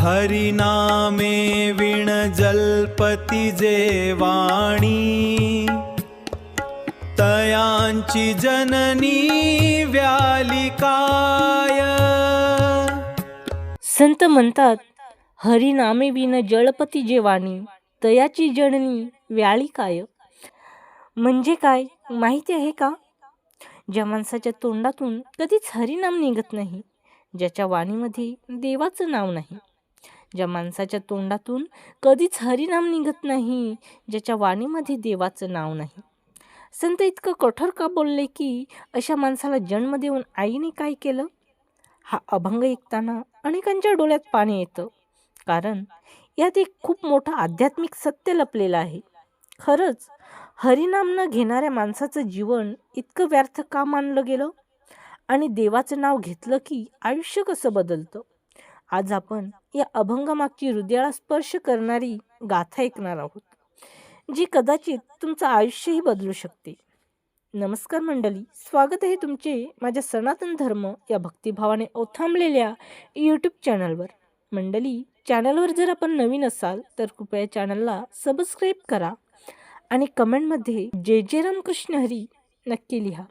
हरिनामे विण जल्पति जे वाणी, तयांची जननी व्याली काय. संत म्हणतात, हरिनामे विन जळपती जे वाणी, तयाची जननी व्याळी काय. म्हणजे काय माहिती आहे का? ज्या माणसाच्या तोंडातून कधीच हरिनाम निघत नाही, ज्याच्या वाणीमध्ये देवाचं नाव नाही. ज्या माणसाच्या तोंडातून कधीच हरिनाम निघत नाही, ज्याच्या वाणीमध्ये देवाचं नाव नाही. संत इतकं कठोर का बोलले की अशा माणसाला जन्म देऊन आईने काय केलं? हा अभंग ऐकताना अनेकांच्या डोळ्यात पाणी येतं, कारण यात एक खूप मोठं आध्यात्मिक सत्य लपलेलं आहे. खरंच हरिनाम न घेणाऱ्या माणसाचं जीवन इतकं व्यर्थ का मानलं गेलं? आणि देवाचं नाव घेतलं की आयुष्य कसं बदलतं? आज आपण या अभंगामागची हृदयाला स्पर्श करणारी गाथा ऐकणार आहोत, जी कदाचित तुमचं आयुष्यही बदलू शकते. नमस्कार मंडळी, स्वागत आहे तुमचे माझ्या सनातन धर्म या भक्तिभावाने ओथांबलेल्या यूट्यूब चॅनलवर. मंडळी, चॅनलवर जर आपण नवीन असाल तर कृपया चॅनलला सबस्क्राईब करा आणि कमेंटमध्ये जय जय रामकृष्ण हरी नक्की लिहा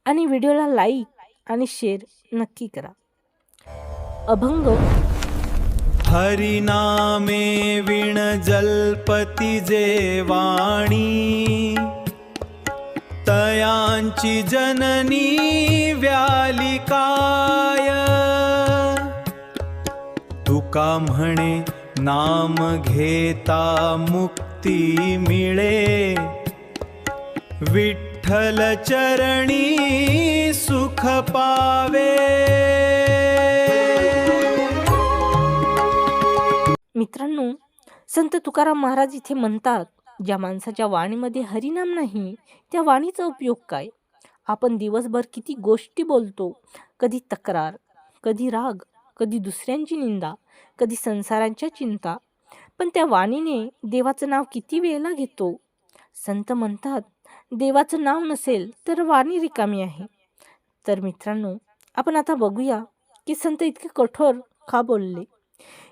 आणि व्हिडिओला लाईक आणि शेअर नक्की करा. अभंग. हरिनामे विण जल्पति जे वाणी, तयांची जननी व्याली काय. तुका म्हणे नाम घेता मुक्ती मिळे, विठ्ठल चरणी सुख पावे. मित्रांनो, संत तुकाराम महाराज इथे म्हणतात, ज्या माणसाच्या वाणीमध्ये हरिनाम नाही त्या वाणीचा उपयोग काय? आपण दिवसभर किती गोष्टी बोलतो, कधी तक्रार, कधी राग, कधी दुसऱ्यांची निंदा, कधी संसारांच्या चिंता, पण त्या वाणीने देवाचं नाव किती वेळेला घेतो? संत म्हणतात, देवाचं नाव नसेल तर वाणी रिकामी आहे. तर मित्रांनो, आपण आता बघूया की संत इतके कठोर का बोलले,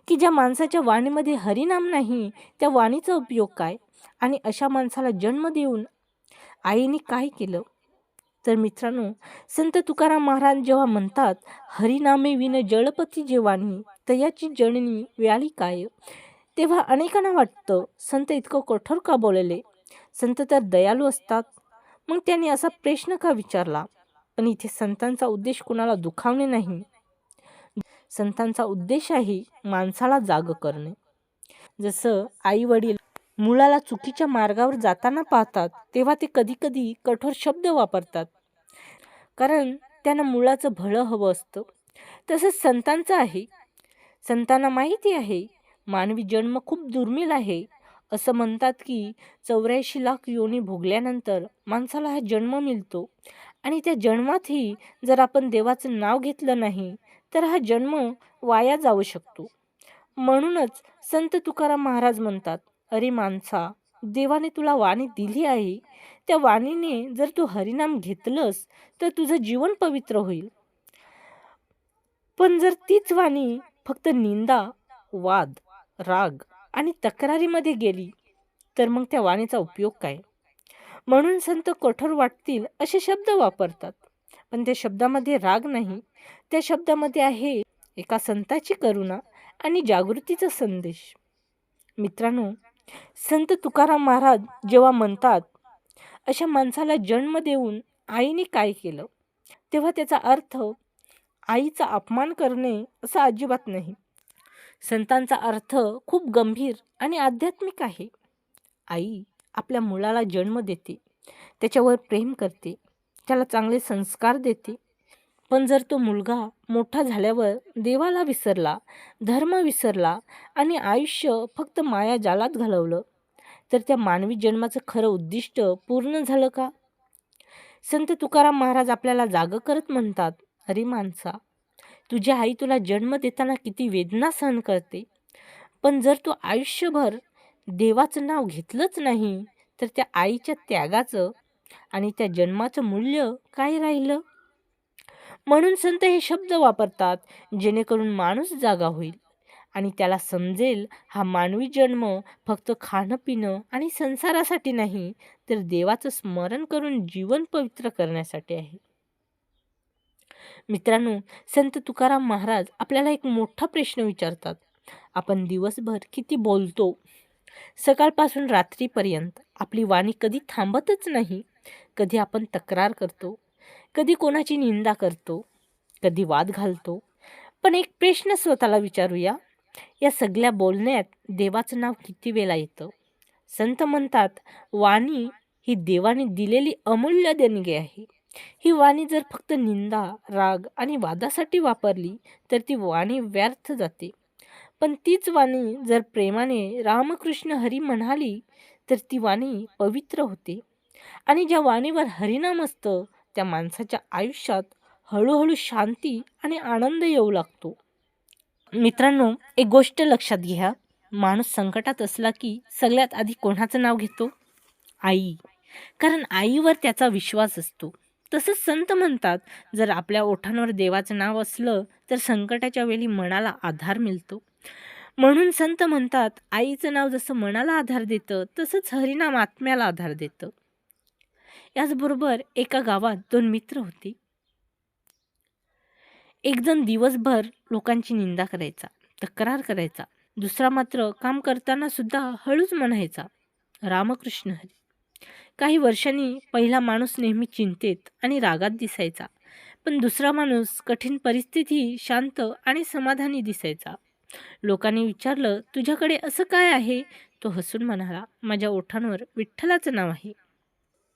की ज्या माणसाच्या वाणीमध्ये हरिनाम नाही त्या वाणीचा उपयोग काय, आणि अशा माणसाला जन्म देऊन आईने काय केलं? तर मित्रांनो, संत तुकाराम महाराज जेव्हा म्हणतात, हरिनामे विन जळपती जे वाणी, तयाची जननी व्याली काय, तेव्हा अनेकांना वाटतं संत इतकं कठोर का बोलले? संत तर दयाळू असतात, मग त्यांनी असा प्रश्न का विचारला? पण इथे संतांचा उद्देश कुणाला दुखावणे नाही. संतांचा उद्देश आहे माणसाला जाग करणे. जसं आई वडील मुलाला चुकीच्या मार्गावर जाताना पाहतात तेव्हा ते कधी कधी कठोर शब्द वापरतात, कारण त्यांना मुलाचं भलं हवं असतं. तसंच संतांचं आहे. संतांना माहिती आहे मानवी जन्म खूप दुर्मिळ आहे. असं म्हणतात की 84 लाख योनी भोगल्यानंतर माणसाला हा जन्म मिळतो, आणि त्या जन्मातही जर आपण देवाचं नाव घेतलं नाही तर हा जन्म वाया जाऊ शकतो. म्हणूनच संत तुकाराम महाराज म्हणतात, अरे माणसा, देवाने तुला वाणी दिली आहे, त्या वाणीने जर तू हरिनाम घेतलंस तर तुझं जीवन पवित्र होईल. पण जर तीच वाणी फक्त निंदा, वाद, राग आणि तक्रारीमध्ये गेली तर मग त्या वाणीचा उपयोग काय? म्हणून संत कठोर वाटतील असे शब्द वापरतात, पण त्या शब्दामध्ये राग नाही. त्या शब्दामध्ये आहे एका संताची करुणा आणि जागृतीचा संदेश. मित्रांनो, संत तुकाराम महाराज जेव्हा म्हणतात, अशा माणसाला जन्म देऊन आईने काय केलं, तेव्हा त्याचा अर्थ आईचा अपमान करणे असा अजिबात नाही. संतांचा अर्थ खूप गंभीर आणि आध्यात्मिक आहे. आई आपल्या मुलाला जन्म देते, त्याच्यावर प्रेम करते, त्याला चांगले संस्कार देते. पण जर तो मुलगा मोठा झाल्यावर देवाला विसरला, धर्म विसरला आणि आयुष्य फक्त माया जालात घालवलं, तर त्या मानवी जन्माचं खरं उद्दिष्ट पूर्ण झालं का? संत तुकाराम महाराज आपल्याला जाग करत म्हणतात, अरे माणसा, तुझी आई तुला जन्म देताना किती वेदना सहन करते, पण जर तू आयुष्यभर देवाचं नाव घेतलंच नाही तर त्या आईच्या त्यागाचं आणि त्या जन्माचं मूल्य काय राहिलं? म्हणून संत हे शब्द वापरतात जेणेकरून माणूस जागा होईल आणि त्याला समजेल हा मानवी जन्म फक्त खाणं पिणं आणि संसारासाठी नाही, तर देवाचं स्मरण करून जीवन पवित्र करण्यासाठी आहे. मित्रांनो, संत तुकाराम महाराज आपल्याला एक मोठा प्रश्न विचारतात. आपण दिवसभर किती बोलतो? सकाळपासून रात्रीपर्यंत आपली वाणी कधी थांबतच नाही. कधी आपण तक्रार करतो, कधी कोणाची निंदा करतो, कधी वाद घालतो. पण एक प्रश्न स्वतःला विचारूया, या सगळ्या बोलण्यात देवाचं नाव किती वेळा येतं? संत म्हणतात, वाणी ही देवाने दिलेली अमूल्य देणगी आहे. ही वाणी जर फक्त निंदा, राग आणि वादासाठी वापरली तर ती वाणी व्यर्थ जाते. पण तीच वाणी जर प्रेमाने रामकृष्ण हरी म्हणाली तर ती वाणी पवित्र होते. आणि ज्या वाणीवर हरिनाम असतं त्या माणसाच्या आयुष्यात हळूहळू शांती आणि आनंद येऊ लागतो. मित्रांनो, एक गोष्ट लक्षात घ्या, माणूस संकटात असला की सगळ्यात आधी कोणाचं नाव घेतो? आई. कारण आईवर त्याचा विश्वास असतो. तसंच संत म्हणतात, जर आपल्या ओठांवर देवाचं नाव असलं तर संकटाच्या वेळी मनाला आधार मिळतो. म्हणून संत म्हणतात, आईचं नाव जसं मनाला आधार देतं तसंच हरिनाम आत्म्याला आधार देतं. याचबरोबर एका गावात 2 मित्र होते. एक जण दिवसभर लोकांची निंदा करायचा, तक्रार करायचा. दुसरा मात्र काम करताना सुद्धा हळूच म्हणायचा, रामकृष्ण हरी. काही वर्षांनी पहिला माणूस नेहमी चिंतेत आणि रागात दिसायचा, पण दुसरा माणूस कठीण परिस्थिती शांत आणि समाधानी दिसायचा. लोकांनी विचारलं, तुझ्याकडे असं काय आहे? तो हसून म्हणाला, माझ्या ओठांवर विठ्ठलाचं नाव आहे.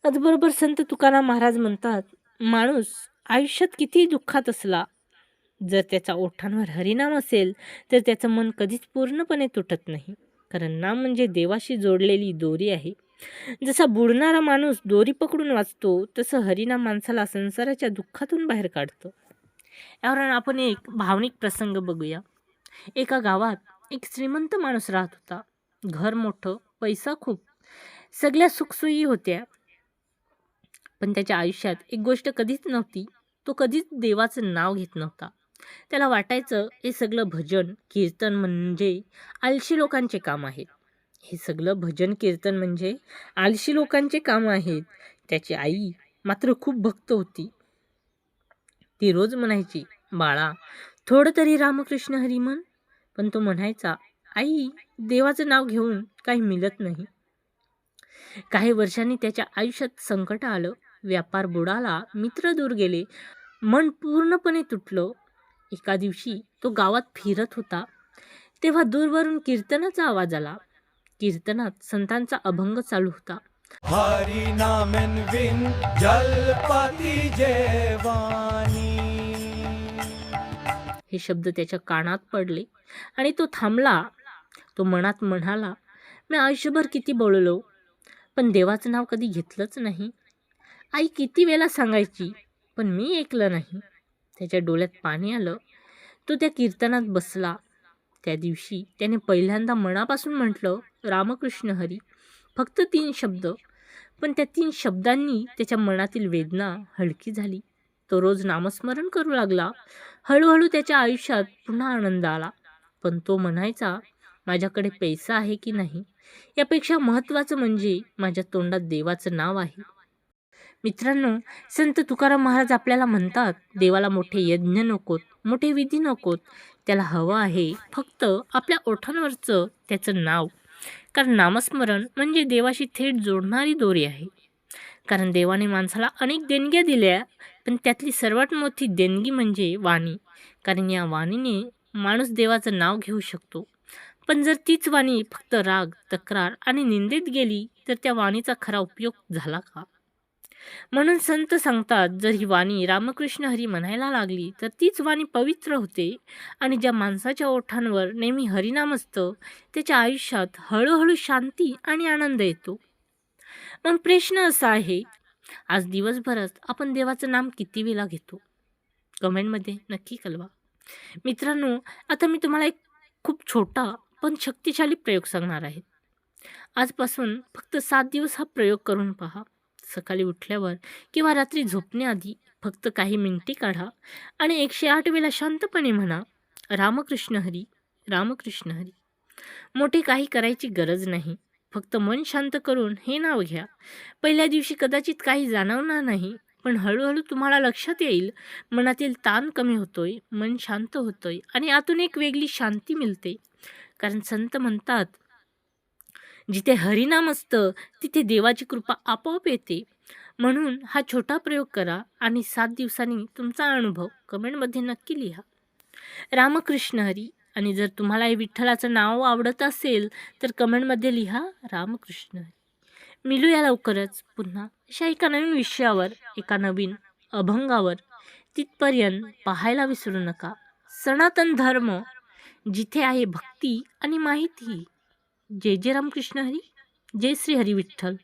त्याचबरोबर संत तुकाराम महाराज म्हणतात, माणूस आयुष्यात कितीही दुःखात असला, जर त्याच्या ओठांवर हरिनाम असेल तर त्याचं मन कधीच पूर्णपणे तुटत नाही. कारण नाम म्हणजे देवाशी जोडलेली दोरी आहे. जसा बुडणारा माणूस दोरी पकडून वाचतो, तसं हरिनाम माणसाला संसाराच्या दुःखातून बाहेर काढतं. यावरून आपण एक भावनिक प्रसंग बघूया. एका गावात एक श्रीमंत माणूस राहत होता. घर मोठं, पैसा खूप, सगळ्या सुखसोयी होत्या. पण त्याच्या आयुष्यात एक गोष्ट कधीच नव्हती. तो कधीच देवाचं नाव घेत नव्हता. त्याला वाटायचं हे सगळं भजन कीर्तन म्हणजे आळशी लोकांचे काम आहेत. हे सगळं भजन कीर्तन म्हणजे आळशी लोकांचे काम आहेत. त्याची आई मात्र खूप भक्त होती. ती रोज म्हणायची, बाळा थोडं तरी रामकृष्ण हरी म्हण. पण तो म्हणायचा, आई देवाचं नाव घेऊन काही मिळत नाही. काही वर्षांनी त्याच्या आयुष्यात संकट आलं. व्यापार बुडाला, मित्र दूर गेले, मन पूर्णपणे तुटलं. एका दिवशी तो गावात फिरत होता, तेव्हा दूरवरून कीर्तनाचा आवाज आला. कीर्तनात संतांचा अभंग चालू होता. हरि नामेन विन जलपती जेवानी. हे शब्द त्याच्या कानात पडले आणि तो थांबला. तो मनात म्हणाला, मी आयुष्यभर किती बोललो, पण देवाचं नाव कधी घेतलंच नाही. आई किती वेळा सांगायची, पण मी ऐकलं नाही. त्याच्या डोळ्यात पाणी आलं. तो त्या कीर्तनात बसला. त्या दिवशी त्याने पहिल्यांदा मनापासून म्हटलं, रामकृष्ण हरी. फक्त 3 शब्द, पण त्या 3 शब्दांनी त्याच्या मनातील वेदना हलकी झाली. तो रोज नामस्मरण करू लागला. हळूहळू त्याच्या आयुष्यात पुन्हा आनंद आला. पण तो म्हणायचा, माझ्याकडे पैसा आहे की नाही, यापेक्षा महत्त्वाचं म्हणजे माझ्या तोंडात देवाचं नाव आहे. मित्रांनो, संत तुकाराम महाराज आपल्याला म्हणतात, देवाला मोठे यज्ञ नकोत, मोठे विधी नकोत. त्याला हवं आहे फक्त आपल्या ओठांवरचं त्याचं नाव. कारण नामस्मरण म्हणजे देवाशी थेट जोडणारी दोरी आहे. कारण देवाने माणसाला अनेक देणग्या दिल्या, पण त्यातली सर्वात मोठी देणगी म्हणजे वाणी. कारण या वाणीने माणूस देवाचं नाव घेऊ शकतो. पण जर तीच वाणी फक्त राग, तक्रार आणि निंदेत गेली तर त्या वाणीचा खरा उपयोग झाला का? म्हणून संत सांगतात, जर ही वाणी रामकृष्ण हरी म्हणायला लागली तर तीच वाणी पवित्र होते. आणि ज्या माणसाच्या ओठांवर नेहमी हरिनाम असतं त्याच्या आयुष्यात हळूहळू शांती आणि आनंद येतो. मग प्रश्न असा आहे, आज दिवसभरात आपण देवाचं नाम किती वेळा घेतो? कमेंटमध्ये नक्की कळवा. मित्रांनो, आता मी तुम्हाला एक खूप छोटा पण शक्तिशाली प्रयोग सांगणार आहे. आजपासून फक्त 7 दिवस हा प्रयोग करून पहा. सकाळी उठल्यावर किंवा रात्री झोपण्याआधी फक्त काही मिनिटे काढा आणि 108 वेळा शांतपणे म्हणा, रामकृष्ण हरी, रामकृष्ण हरी. मोठे काही करायची गरज नाही. फक्त मन शांत करून हे नाव घ्या. पहिल्या दिवशी कदाचित काही जाणवणार नाही, पण हळूहळू तुम्हाला लक्षात येईल मनातील ताण कमी होतोय, मन शांत होतोय आणि आतून एक वेगळी शांती मिळते. कारण संत म्हणतात, जिथे हरिनाम असतं तिथे देवाची कृपा आपोआप येते. म्हणून हा छोटा प्रयोग करा आणि 7 दिवसांनी तुमचा अनुभव कमेंटमध्ये नक्की लिहा. रामकृष्ण हरी. आणि जर तुम्हाला हे विठ्ठलाचं नाव आवडत असेल तर कमेंटमध्ये लिहा रामकृष्ण हरी. मिळूया लवकरच पुन्हा अशा एका नवीन विषयावर, एका नवीन अभंगावर. तिथपर्यंत पाहायला विसरू नका सनातन धर्म, जिथे आहे भक्ती आणि माहिती. जय जय रामकृष्ण हरी. जय श्री हरी विठ्ठल.